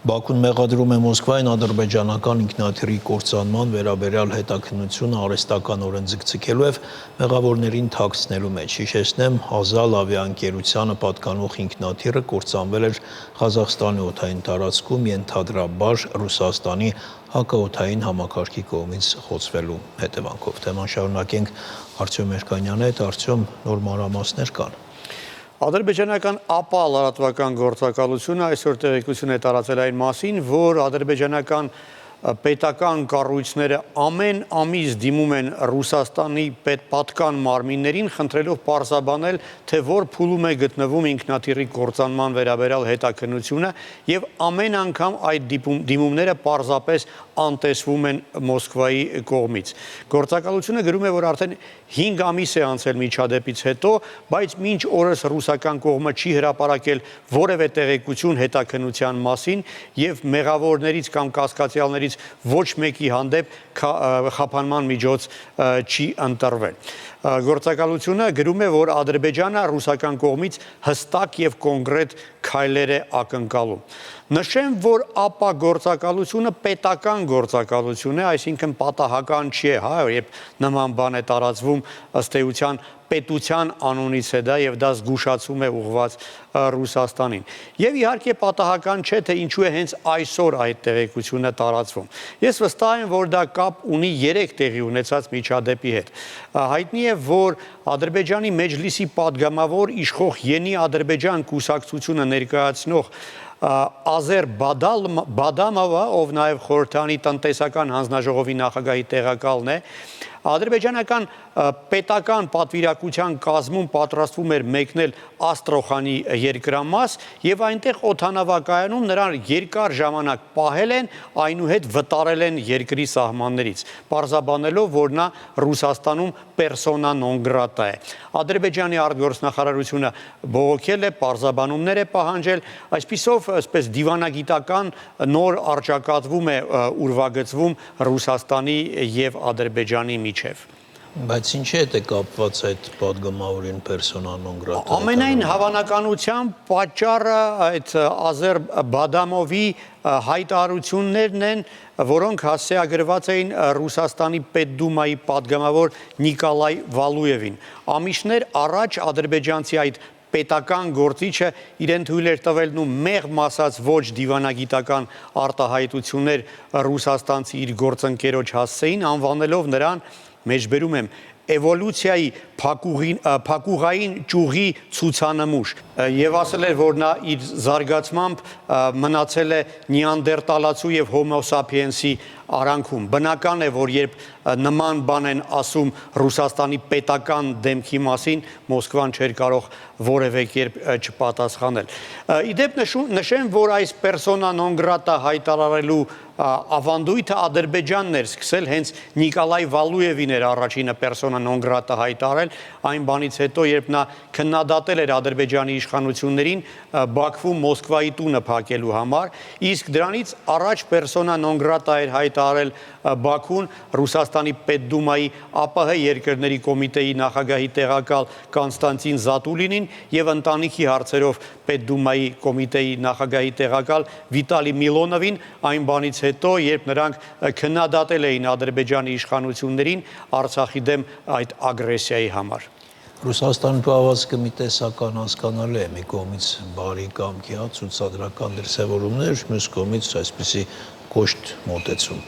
Բաքուն մեղադրում է Մոսկվային ադրբեջանական ինքնաթիռի կործանման վերաբերյալ հետաքննությունը արհեստականորեն ձգձգելու եւ մեղավորներին թաքցնելու մեջ։ Հիշեցնեմ, Հազալ ավիաընկերությանը պատկանող ինքնաթիռը կործանվել էր Ղազախստանի օդային տարածքում ենթադրաբար Ռուսաստանի հակաօդային համակարգի կողմից խոցվելու հետևանքով։ Թեման շարունակենք Արտյոմ Երկանյանի հետ, Արտյոմ, նոր մանրամասներ կան։ Ադրբեջանական ԱՊԱ լրատվական գործակալությունը այսօր տեղեկություն է տարածել այն մասին, որ ադրբեջանական պետական կառույցները ամեն ամիս դիմում են Ռուսաստանի պատկան մարմիններին, խնդրելով պարզաբանել, թե որ փուլում է գտնվում ինքնաթիռի կործանման վերաբերյալ հետաքննությունը, եւ ամեն անգամ այդ դիմումները պարզապես անտեսվում են Մոսկվայի կողմից։ Գործակալությունը գրում է, որ արդեն 5 ամիս է անցել միջադեպից հետո, բայց մինչ օրս ռուսական կողմը չի հրապարակել որևէ տեղեկություն հետաքննության մասին եւ մեղավորներից կամ կասկածյալներից ոչ մեկի հանդեպ խափանման միջոց չի ընտրվել։ Գործակալությունը գրում է, որ Ադրբեջանը ռուսական կողմից հստակ եւ կոնկրետ քայլեր է ակնկալում։ Նշեմ, որ ԱՊԱ գործակալությունը պետական գործակալություն է, այսինքն պատահական չի, երբ նման բան է տարածվում, ըստ էության պետության անունից է դա եւ դա զգուշացում է ուղղված Ռուսաստանին։ Եվ իհարկե պատահական չէ, թե ինչու է հենց այսօր այդ տեղեկությունը տարածվում։ Ես վստահ եմ, որ դա կապ ունի 3 տեղի ունեցած միջադեպի հետ։ Հայտնի է, որ Ադրբեջանի Մեջլիսի падգամավոր իշխող Յենի Ադրբեջան կուսակցությունը ներկայացնող Ազեր Բադամովը, ով նաև խորհրդանի տնտեսական հանձնաժողովի նախագահի տեղակալն է, ադրբեջանական պետական պատվիրակության կազմում պատրաստվում էր մեկնել Աստրոխանի երկրամաս եւ այնտեղ օդանավակայանում նրան երկար ժամանակ պահել են, այնուհետ վտարել են երկրի սահմաններից, պարզաբանելով, որ նա Ռուսաստանում պերսոնա նոն գրատա է։ Ադրբեջանի արտգործնախարարությունը բողոքել է, պարզաբանումներ է պահանջել, այսպիսով այսպես դիվանագիտական նոր առճակատվում է ուրվագծվում Ռուսաստանի եւ Ադրբեջանի միջև։ Բայց ինչի՞ է կապված այդ падգամավորին պերսոնա նոն գրատա։ Ամենայն հավանականությամբ պատճառը այդ Ազեր Բադամովի հայտարարություններն են, որոնք հասցեագրված էին Ռուսաստանի Պետդումայի падգամավոր Նիկոլայ Վալույևին։ Ամիսներ առաջ ադրբեջանցի այդ պետական գործիչը իրեն թույլ էր տվել մեղմ ասած ոչ դիվանագիտական արտահայտություններ ռուսաստանցի իր գործընկերոջ հասցեին, անվանելով նրան, մեջբերում եմ, էվոլյուցիայի փակուղային ճյուղի ցուցանմուշ եւ ասել էր, որ նա իր զարգացմամբ մնացել է նիանդերտալացու եւ հոմո սափիենսի արանքում։ Բնական է, որ երբ նման բան են ասում Ռուսաստանի պետական դեմքի մասին, Մոսկվան չէր կարող որևէ կերպ չպատասխանել։ Իդեպ նշեմ, որ այս պերսոնա նոն գրատա հայտարարելու ավանդույթը Ադրբեջանն էր սկսել, հենց Նիկոլայ Վալույևին էր առաջինը պերսոնա նոն գրատա հայտարարել, այն բանից հետո, երբ նա քննադատել էր Ադրբեջանի իշխանություններին Բաքվում Մոսկվայի տունը փակելու համար, իսկ դրանից առաջ պերսոնա նոն գրատա էր հայտարարել Բաքուն Ռուսաստանի Պետդումայի ԱՊՀ երկրների կոմիտեի նախագահի տեղակալ Կոնստանտին Զատուլինին եւ ընտանիքի հարցերով Պետդումայի կոմիտեի նախագահի տեղակալ Վիտալի Միլոնովին, այն բանից հետո, երբ նրանք քննադատել էին Ադրբեջանի իշխանություններին Արցախի դեմ այդ ագրեսիայի համար։ Ռուսաստանի պահվածքը մի տեսական հասկանալի է, մի կողմից բարի կամքի ցուցադրական դրսևորումներ, մյուս կողմից այսպիսի կոշտ մոտեցում։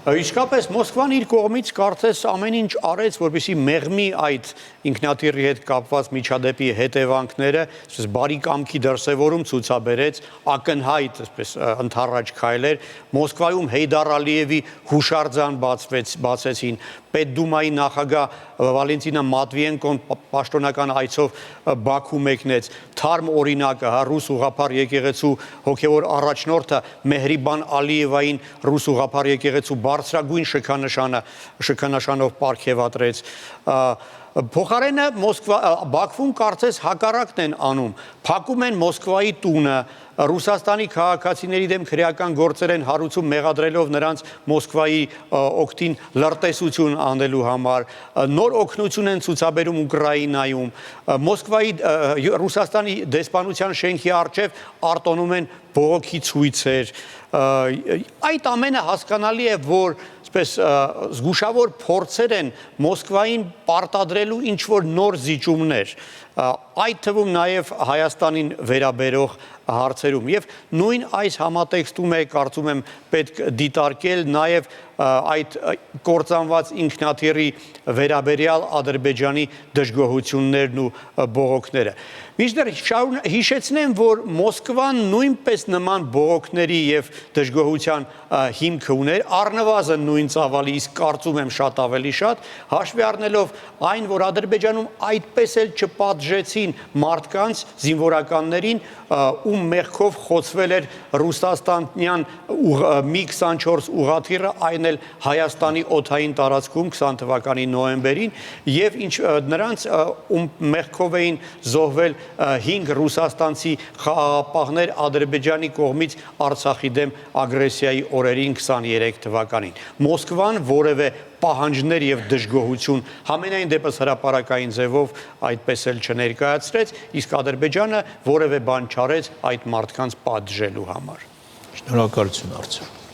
Իսկապես Մոսկվան իր կողմից կարծես ամեն ինչ արեց, որպեսզի մեղմի այդ ինքնաթիռի հետ կապված միջադեպի հետևանքները, այսպես բարի կամքի դրսևորում ցուցաբերեց, ակնհայտ այսպես ընդառաջ քայլեր, Մոսկվայում Հեյդար Ալիևի հուշարձան բացեցին, Պետդումայի նախագահ Վալենտինա Մատվիենկոն պաշտոնական այցով Բաքու մեկնեց, թարմ օրինակը ռուս ուղղափառ եկեղեցու հոգևոր առաջնորդը Մեհրիբան Ալիևային ռուս ուղղափառ եկեղեցու բարձրագույն շքանշանով պարգևատրեց, Փոխարենը Բաքվում կարծես հակառակն են անում, փակում են Մոսկվայի տունը, Ռուսաստանի քաղաքացիների դեմ քրեական գործեր են հարուցում, մեղադրելով նրանց Մոսկվայի օգտին լրտեսություն անելու համար, նոր օգնություն են ցուցաբերում Ուկրաինայում, Ռուսաստանի դեսպանության շենքի առջև արտոնում են բողոքի ցույցեր, այդ ամենը հասկանալի է, որ զգուշավոր փորձեր են Մոսկվային պարտադրելու ինչ-որ նոր զիջումներ, այդ թվում նաև Հայաստանին վերաբերող հարցերում եւ նույն այս համատեքստում է կարծում եմ պետք դիտարկել նաև այդ կործանված ինքնաթիռի վերաբերյալ Ադրբեջանի դժգոհություններն ու բողոքները։ Մինչդեռ հիշեցնեմ, որ Մոսկվան նույնպես նման բողոքների եւ դժգոհության հիմք ուներ, առնվազն նույն ծավալի, իսկ կարծում եմ շատ ավելի շատ, հաշվի առնելով այն, որ Ադրբեջանում այդպես էլ չպատժեցին մարդկանց, զինվորականներին, ում մեղքով խոցվել էր ռուսաստանյան MiG-24 ուղղաթիռը, այն էլ Հայաստանի օդային տարածքում 20 թվականի նոյեմբերին, եւ նրանց ում մեղքով էին զոհվել 5 ռուսաստանցի խաղաղապահներ Ադրբեջանի կողմից Արցախի դեմ ագրեսիայի օրերին 23 թվականին։ Մոսկվան որևէ պահանջներ եւ դժգոհություն համենայն դեպս հրապարակային ձևով այդպես էլ չներկայացրեց, իսկ Ադրբեջանը որևէ բան չարեց այդ մարդկանց պատժելու համար։ Շնորհակալություն, Արծիվ։